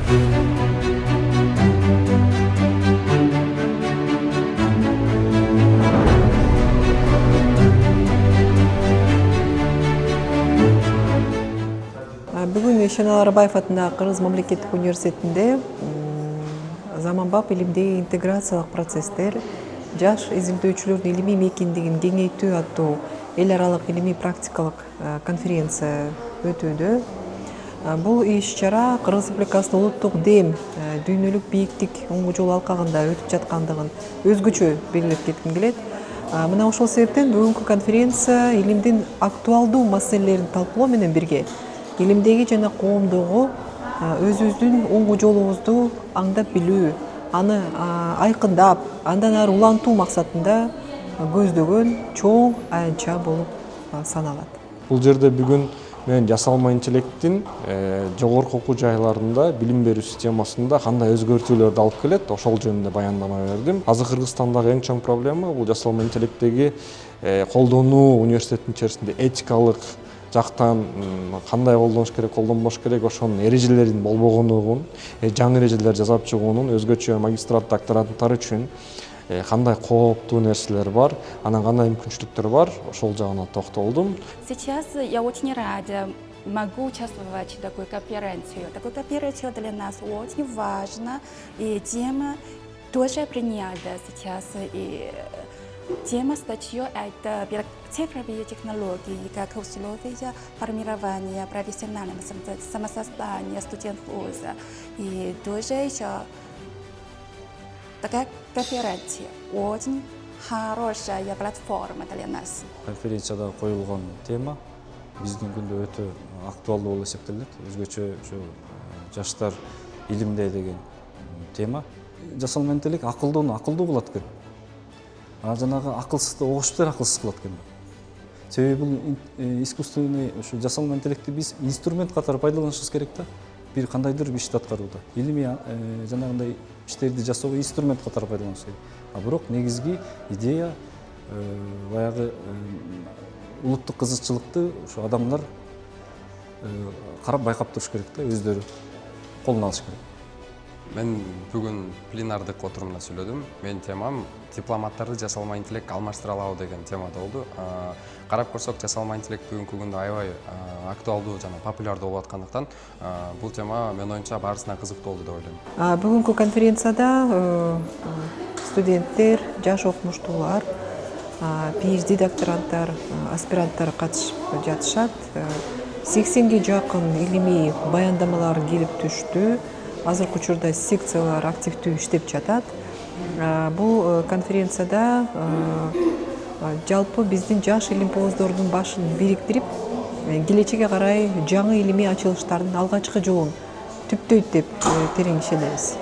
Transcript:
Бүгүн Ишенал Арбаев атындагы Кыргыз мамлекеттик университетинде заманбап илимдеги интеграциялык процесстер, жаш изилдөөчүлөрдүн илимий мейкиндигин кеңейтүү аттуу эл аралык илимий практикалык конференция өтүүдө. Бул иш-чара Кыргыз Республикасынын улуттук дем дүйнөлүк бийиктик оңгу жол алкагында өтүп жаткандыгын өзгөчө белгилеп кетким келет. Мына ошол себептен бүгүнкү конференция илимдин актуалдуу маселелерин талкуулоо менен бирге илимдеги жана коомдогу өзүбүздүн оңгу жолубузду аңдап билүү, аны айкындап, андан ары улантуу максатында көздөгөн чоң аянтча болуп саналат. Бул жерде бүгүн мен жасалма интеллекттин жогорку окуу жайларында билим берүү системасында кандай өзгөртүүлөрдү алып келет, ошол жөнүндө баяндама бердим. Азыр Кыргызстандагы эң чоң проблема бул жасалма интеллектеги колдонуу университеттин ичерисинде этикалык жактан кандай колдонуш керек, колдонбош керек, ошонун эрежелеринин болбогондугун, жаңы эрежелер жасап чыгуунун өзгөчө магистрат, докторанттар үчүн кандай кооптуу нерселер бар, анан кандай мүмкүнчүлүктөр бар, ошол жагына токтолдум. Сейчас я очень рада могу участвовать в такой конференции. Такой конференция для нас очень важна, и тема тоже принята сейчас. И тема статьи это цифровые технологии как условия формирования профессионального самосоздания студентов вуза. И тоже еще такая конференция очень хорошая платформа для нас. Конференцияда коюлган тема биздин күндө өтө актуалдуу болуп эсептелет. Өзгөчө ушу жаштар илимде деген тема. Жасалма интеллект акылдууну акылдуу кылат экен. Жанагы акылсызды огушуптар акылсыз кылат экен. Себеби бул искусственный ушу жасалма интеллектти биз инструмент катары пайдаланышыбыз керек да. Бир кандайдыр бир ишти аткарууда. Илимий жанагындай иштерди жасоого инструмент катары пайдаланышыбыз керек. Бирок негизги идея баягы улуттук кызыкчылыкты ушу адамдар карап байкап туруш керек да, өздөрү колуна алыш керек. Мен бүгүн пленардык отурумда сүйлөдүм. Менин темам дипломаттарды жасалма интеллект алмаштыра алабы деген темада болду. Карап көрсөк, жасалма интеллект бүгүнкү күндө аябай актуалдуу жана популярдуу болуп аткандыктан бул тема менин оюмча барысына кызыктуу болду деп ойлойм. Бүгүнкү конференцияда студенттер, жаш окумуштуулар, PhD докторанттар, аспиранттар катышып жатышат. 80ге жакын илимий баяндамалар келип түштү. Азыркы учурда секциялар активдүү иштеп жатат. Бул конференцияда жалпы биздин жаш илимпоздордун башын бириктирип, келечекке карай жаңы илимий ачылыштардын алгачкы жолун түптөйт деп терең ишенебиз.